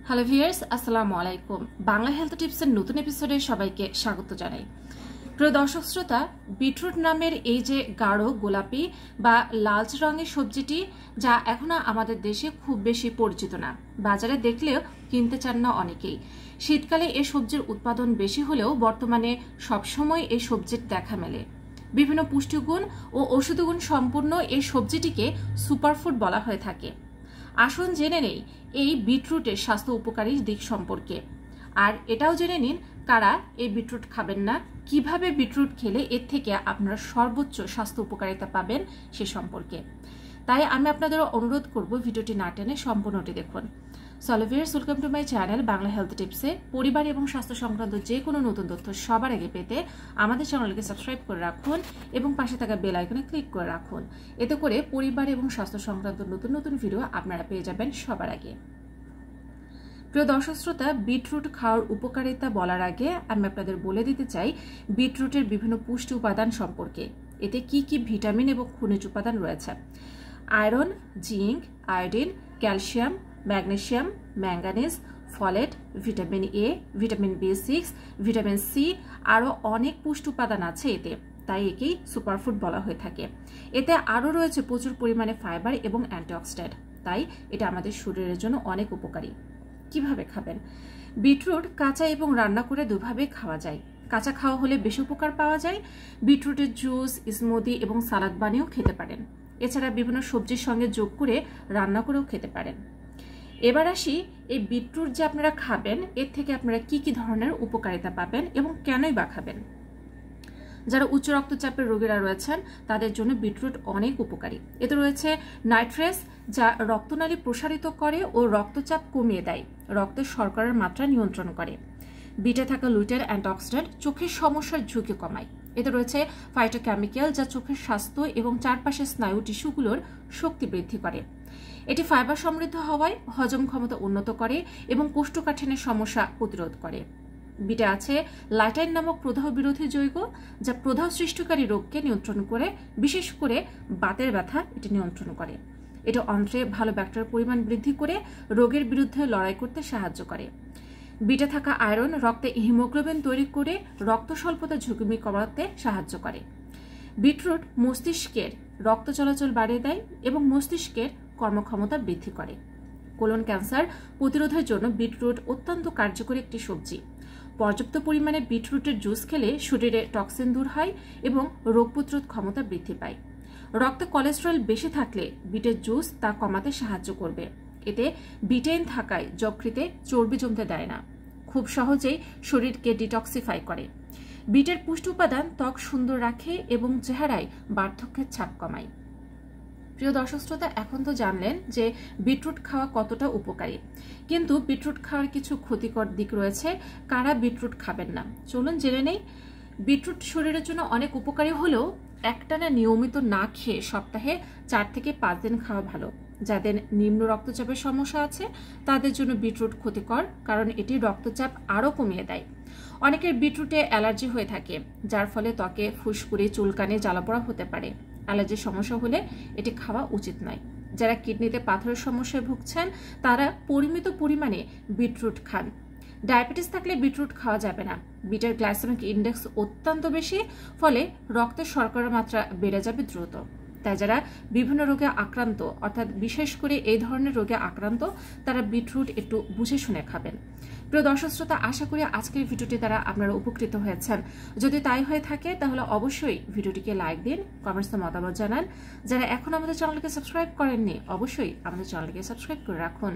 Hello viewers, আসসালামু আলাইকুম। Bangla health টিপসের নতুন এপিসোডে সবাইকে স্বাগত জানাই। প্রিয় দর্শক শ্রোতা, বিটরুট নামের এই যে গাঢ় গোলাপি বা লালচে রঙের সবজিটি, যা এখনো আমাদের দেশে খুব বেশি পরিচিত না, বাজারে দেখলেও কিনতে চান না অনেকেই। শীতকালে এই সবজির উৎপাদন বেশি হলেও বর্তমানে সবসময় এই সবজির দেখা মেলে। বিভিন্ন পুষ্টিগুণ ও ঔষধি গুণ সম্পূর্ণ এই সবজিটিকে সুপারফুড বলা হয়ে থাকে। আসুন জেনে নেই এই বিটরুটের স্বাস্থ্য উপকারী দিক সম্পর্কে, আর এটাও জেনে নিন কারা এই বিটরুট খাবেন না, কিভাবে বিটরুট খেলে এর থেকে আপনারা সর্বোচ্চ স্বাস্থ্য উপকারিতা পাবেন সে সম্পর্কে। তাই আমি আপনাদের অনুরোধ করব ভিডিওটি না টেনে সম্পূর্ণটি দেখুন। Viewers, welcome to my channel Bangla health টিপসে। পরিবার এবং স্বাস্থ্য সংক্রান্ত যে কোনো নতুন তথ্য সবার আগে পেতে আমাদের চ্যানেলকে সাবস্ক্রাইব করে রাখুন এবং পাশে থাকা বেল আইকনে ক্লিক করে রাখুন। এতে করে পরিবার এবং স্বাস্থ্য সংক্রান্ত নতুন নতুন ভিডিও আপনারা পেয়ে যাবেন সবার আগে। প্রিয় দর্শক শ্রোতা, বিটরুট খাওয়ার উপকারিতা বলার আগে আমি আপনাদের বলে দিতে চাই বিটরুটের বিভিন্ন পুষ্টি উপাদান সম্পর্কে। এতে কি কি ভিটামিন এবং খনিজ উপাদান রয়েছে। Iron, zinc, iodine, calcium, magnesium, manganese, folate, vitamin A, vitamin B, vitamin C, আরও অনেক পুষ্টি উপাদান আছে এতে, তাই একেই সুপারফুড বলা হয়ে থাকে। এতে আরও রয়েছে প্রচুর পরিমাণে ফাইবার এবং অ্যান্টিঅক্সিডেন্ট, তাই এটা আমাদের শরীরের জন্য অনেক উপকারী। কিভাবে খাবেন? বিটরুট কাঁচা এবং রান্না করে দুভাবে খাওয়া যায়। কাঁচা খাওয়া হলে বেশি উপকার পাওয়া যায়। বিটরুটের জুস, স্মুদি এবং সালাদ বানিয়েও খেতে পারেন। এছাড়া বিভিন্ন সবজির সঙ্গে যোগ করে রান্না করেও খেতে পারেন। এবার আসি এই বিটরুট যে আপনারা খাবেন এর থেকে আপনারা কি কি ধরনের উপকারিতা পাবেন এবং কেনই বা খাবেন। যারা উচ্চ রক্তচাপের রোগীরা রয়েছেন তাদের জন্য বিটরুট অনেক উপকারী। এতে রয়েছে নাইট্রেস, যা রক্তনালী প্রসারিত করে ও রক্তচাপ কমিয়ে দেয়, রক্তের শর্করার মাত্রা নিয়ন্ত্রণ করে। বিটে থাকা লুটেন অ্যান্টিঅক্সিডেন্ট চোখের সমস্যার ঝুঁকি কমায়। এতে রয়েছে ফাইটোকেমিক্যাল, যা চোখের স্বাস্থ্য এবং চারপাশের স্নায়ু টিস্যুগুলোর শক্তি বৃদ্ধি করে। এটি ফাইবার সমৃদ্ধ হওয়ায় হজম ক্ষমতা উন্নত করে এবং কোষ্ঠকাঠিন্যের সমস্যা প্রতিরোধ করে। বিটে আছে লাইটাইন নামক প্রদাহ বিরোধী যৌগ, যা প্রদাহ সৃষ্টিকারী রোগকে নিয়ন্ত্রণ করে, বিশেষ করে বাতের ব্যথা এটি নিয়ন্ত্রণ করে। এটা অন্ত্রে ভালো ব্যাকটেরিয়ার পরিমাণ বৃদ্ধি করে রোগের বিরুদ্ধে লড়াই করতে সাহায্য করে। বিটে থাকা আয়রন রক্তে হিমোগ্লোবিন তৈরি করে রক্ত স্বল্পতার ঝুঁকি কমাতে সাহায্য করে। বিটরুট মস্তিষ্কের রক্ত চলাচল বাড়িয়ে দেয় এবং মস্তিষ্কের কর্মক্ষমতা বৃদ্ধি করে। কোলন ক্যান্সার প্রতিরোধের জন্য বিটরুট অত্যন্ত কার্যকরী একটি সবজি। পর্যাপ্ত পরিমাণে বিটরুটের জুস খেলে শরীরে টক্সিন দূর হয় এবং রোগ প্রতিরোধ ক্ষমতা বৃদ্ধি পায়। রক্তে কোলেস্টেরল বেশি থাকলে বিটের জুস তা কমাতে সাহায্য করবে। এতে বিটেইন থাকায় যকৃতে চর্বি জমতে দেয় না, খুব সহজেই শরীরকে ডিটক্সিফাই করে। বিটের পুষ্টি উপাদান ত্বক সুন্দর রাখে এবং চেহারায় বার্ধক্যের ছাপ কমায়। প্রিয় দর্শক শ্রোতা, এখন তো জানলেন যে বিটরুট খাওয়া কতটা উপকারী, কিন্তু বিটরুট খাওয়ার কিছু ক্ষতিকর দিক রয়েছে। কারা বিটরুট খাবেন না, চলুন জেনে নেই। বিটরুট শরীরের জন্য অনেক উপকারী হলেও একটানা নিয়মিত না খেয়ে সপ্তাহে 4 থেকে 5 দিন খাওয়া ভালো। যাদের নিম্ন রক্তচাপের সমস্যা আছে তাদের জন্য বিটরুট ক্ষতিকর, কারণ এটি রক্তচাপ আরও কমিয়ে দেয়। অনেকের বিটরুটে অ্যালার্জি হয়ে থাকে, যার ফলে ত্বকে ফুসকুড়ি, চুলকানি, জ্বালাপোড়া হতে পারে। অ্যালার্জির সমস্যা হলে এটি খাওয়া উচিত নয়। যারা কিডনিতে পাথরের সমস্যায় ভুগছেন তারা পরিমিত পরিমাণে বিটরুট খান। ডায়াবেটিস থাকলে বিটরুট খাওয়া যাবে না। বিটের গ্লাইসেমিক ইন্ডেক্স অত্যন্ত বেশি, ফলে রক্তের শর্করার মাত্রা বেড়ে যাবে দ্রুত। তাই যারা বিভিন্ন রোগে আক্রান্ত, অর্থাৎ বিশেষ করে এই ধরনের রোগে আক্রান্ত, তারা বিটরুট একটু বুঝে শুনে খাবেন। প্রিয় দর্শক শ্রোতা, আশা করি আজকের ভিডিওটি দ্বারা আপনারা উপকৃত হয়েছেন। যদি তাই হয়ে থাকে তাহলে অবশ্যই ভিডিওটিকে লাইক দিন, কমেন্টসে মতামত জানান। যারা এখন আমাদের চ্যানেলকে সাবস্ক্রাইব করেননি অবশ্যই আমাদের চ্যানেলকে সাবস্ক্রাইব করে রাখুন।